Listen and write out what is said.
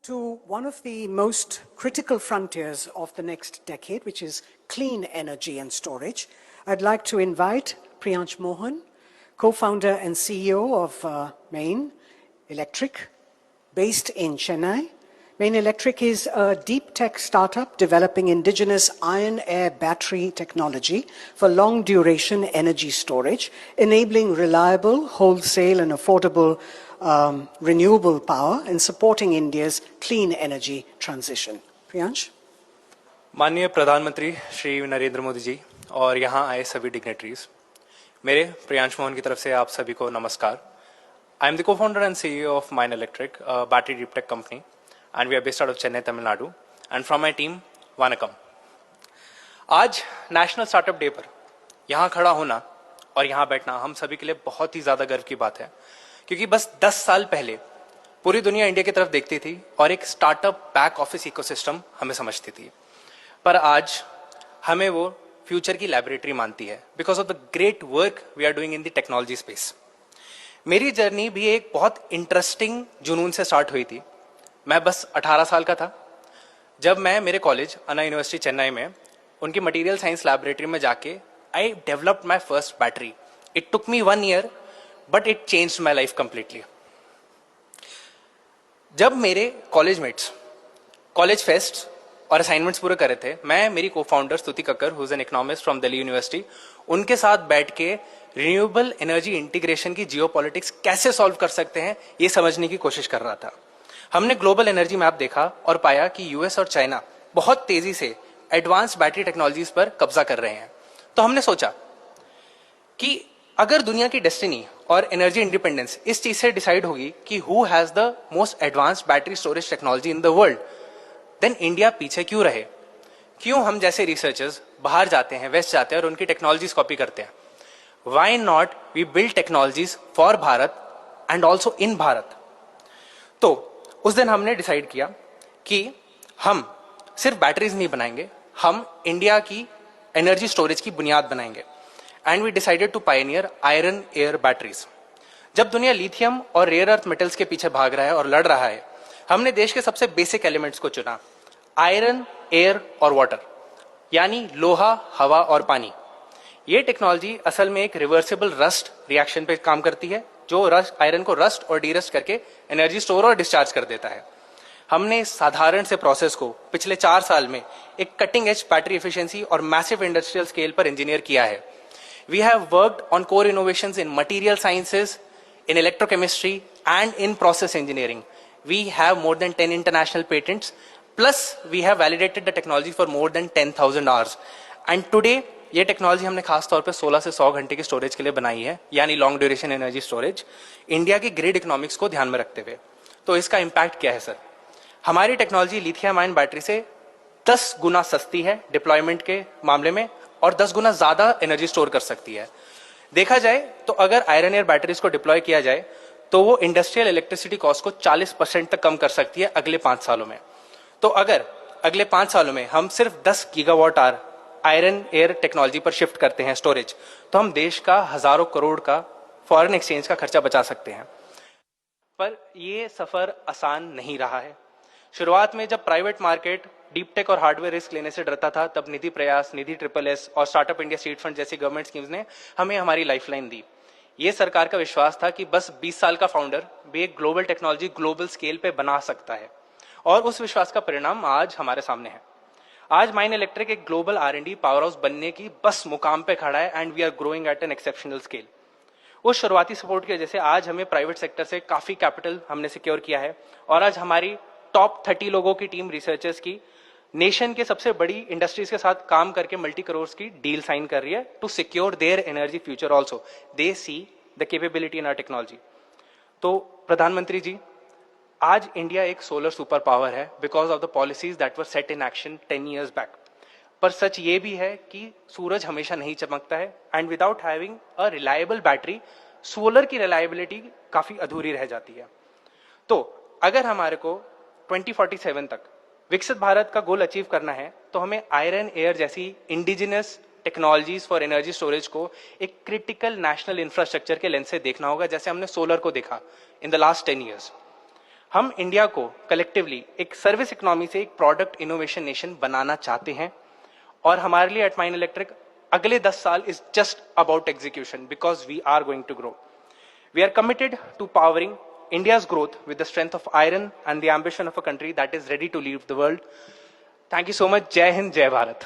to one of the most critical frontiers of the next decade, which is clean energy and storage. I'd like to invite Priyansh Mohan, co-founder and CEO of Main Electric, based in Chennai. Main Electric is a deep tech startup developing indigenous iron-air battery technology for long-duration energy storage, enabling reliable, wholesale and affordable renewable power and supporting India's clean energy transition. Priyansh? माननीय प्रधानमंत्री श्री नरेंद्र मोदी जी और यहाँ आए सभी dignitaries, मेरे प्रियांश मोहन की तरफ से आप सभी को नमस्कार. I am the co-founder and CEO of Mine Electric, a battery deep tech company, and we are based out of Chennai, Tamil Nadu. And from my team, Vanakkam. आज नेशनल स्टार्टअप डे पर यहाँ खड़ा होना और यहाँ बैठना हम सभी के लिए बहुत ही ज्यादा गर्व की बात है, क्योंकि बस 10 साल पहले पूरी दुनिया इंडिया की तरफ देखती थी और एक स्टार्टअप बैक ऑफिस इकोसिस्टम हमें समझती थी, पर आज हमें वो फ्यूचर की लैबोरेटरी मानती है because of the great work we are doing in the technology space. मेरी जर्नी भी एक बहुत इंटरेस्टिंग जुनून से स्टार्ट हुई थी. मैं बस 18 साल का था जब मैं मेरे कॉलेज अन्ना यूनिवर्सिटी चेन्नई में उनकी मटेरियल साइंस लैबोरेटरी में जाके I developed my first battery. It took me 1 year but it changed my life completely. जब मेरे कॉलेज मेट्स कॉलेज फेस्ट और असाइनमेंट्स पूरे कर रहे थे, मैं मेरी को-फाउंडर स्तुति Kakkar, who is an economist from Delhi university, उनके साथ बैठ के रिन्यूएबल एनर्जी इंटीग्रेशन की जियोपॉलिटिक्स कैसे सॉल्व कर सकते हैं ये समझने की कोशिश कर रहा था. हमने ग्लोबल एनर्जी मैप देखा और पाया कि यूएस और चाइना बहुत तेजी से एडवांस बैटरी टेक्नोलॉजीज पर कब्जा कर रहे हैं. तो हमने सोचा कि अगर दुनिया की डेस्टिनी और एनर्जी इंडिपेंडेंस इस चीज से डिसाइड होगी कि who has the most advanced battery storage technology in the world, then India पीछे क्यों रहे? क्यों हम जैसे रिसर्चर्स बाहर जाते हैं, वेस्ट जाते हैं और उनकी टेक्नोलॉजीज कॉपी करते हैं? Why not we build technologies for Bharat and also in Bharat. तो उस दिन हमने डिसाइड किया कि हम सिर्फ बैटरीज नहीं बनाएंगे, हम इंडिया की एनर्जी स्टोरेज की बुनियाद बनाएंगे. And we decided to pioneer iron air batteries. जब दुनिया लिथियम और रेयर अर्थ मेटल्स के पीछे भाग रहा है और लड़ रहा है, हमने देश के सबसे बेसिक एलिमेंट्स को चुना, आयरन, एयर और वाटर, यानी लोहा, हवा और पानी. ये टेक्नोलॉजी असल में एक रिवर्सिबल रस्ट रिएक्शन पे काम करती है, जो आयरन को रस्ट और डीरस्ट करके एनर्जी स्टोर और डिस्चार्ज कर देता है. हमने इस साधारण से प्रोसेस को पिछले 4 साल में एक कटिंग एज बैटरी एफिशिएंसी और मैसिव इंडस्ट्रियल स्केल पर इंजीनियर किया है. We have worked on core innovations in material sciences, in electrochemistry and in process engineering. We have more than 10 international patents, plus we have validated the technology for more than 10,000 hours. And today, ये technology हमने खास तौर पे 16 से 100 घंटे की storage के लिए बनाई है, यानी long duration energy storage, India की ग्रिड इकोनॉमिक्स को ध्यान में रखते हुए. तो इसका इम्पैक्ट क्या है सर? हमारी टेक्नोलॉजी लिथियम आयन बैटरी से 10 गुना सस्ती है डिप्लॉयमेंट के मामले में और 10 गुना ज्यादा एनर्जी स्टोर कर सकती है. देखा जाए तो अगर आयरन एयर बैटरीज को डिप्लॉय किया जाए तो वो इंडस्ट्रियल इलेक्ट्रिसिटी कॉस्ट को 40% तक कम कर सकती है अगले 5 सालों में. तो अगर अगले 5 सालों में हम सिर्फ 10 gigawatt hour iron air technology पर शिफ्ट करते हैं स्टोरेज, तो हम देश का हजारों करोड़ का फॉरेन एक्सचेंज का खर्चा बचा सकते हैं. पर ये सफर आसान नहीं रहा है. शुरुआत में जब प्राइवेट मार्केट डीप टेक और हार्डवेयर रिस्क लेने से डरता था, तब निधि प्रयास, निधि SSS और स्टार्टअप इंडिया सीड फंड जैसी गवर्नमेंट स्कीम्स ने हमें हमारी लाइफलाइन दी. ये सरकार का विश्वास था कि बस 20 साल का फाउंडर भी एक ग्लोबल टेक्नोलॉजी ग्लोबल स्केल पे बना सकता है, और उस विश्वास का परिणाम आज हमारे सामने है. आज माइन इलेक्ट्रिक एक ग्लोबल R&D पावर हाउस बनने की बस मुकाम पे खड़ा है and we are growing at an exceptional scale. उस शुरुआती सपोर्ट की वजह से आज हमें प्राइवेट सेक्टर से काफी कैपिटल हमने सिक्योर किया है और आज हमारी टॉप 30 लोगों की टीम रिसर्चर्स की नेशन के सबसे बड़ी इंडस्ट्रीज के साथ काम करके मल्टी करोड़ की डील साइन कर रही है to secure their energy future. Also they see the capability in our technology. तो प्रधानमंत्री जी, आज इंडिया एक सोलर सुपर पावर है because of the policies that were set in action 10 years back. पर सच ये भी है कि सूरज हमेशा नहीं चमकता है and without having a reliable battery, solar की रिलायबिलिटी काफी अधूरी रह जाती है. तो अगर हमारे को 2047 तक विकसित भारत का गोल अचीव करना है, तो हमें आयरन एयर जैसी indigenous technologies for energy storage को एक क्रिटिकल नेशनल इंफ्रास्ट्रक्चर के लेंस से देखना होगा, जैसे हमने सोलर को देखा इन द लास्ट 10 years. हम इंडिया को कलेक्टिवली एक सर्विस इकोनॉमी से एक प्रोडक्ट इनोवेशन नेशन बनाना चाहते हैं और हमारे लिए एट माइन इलेक्ट्रिक अगले 10 साल is just about execution because we are going to grow. We are committed to powering India's growth with the strength of iron and the ambition of a country that is ready to lead the world. Thank you so much. Jai Hind, Jai Bharat.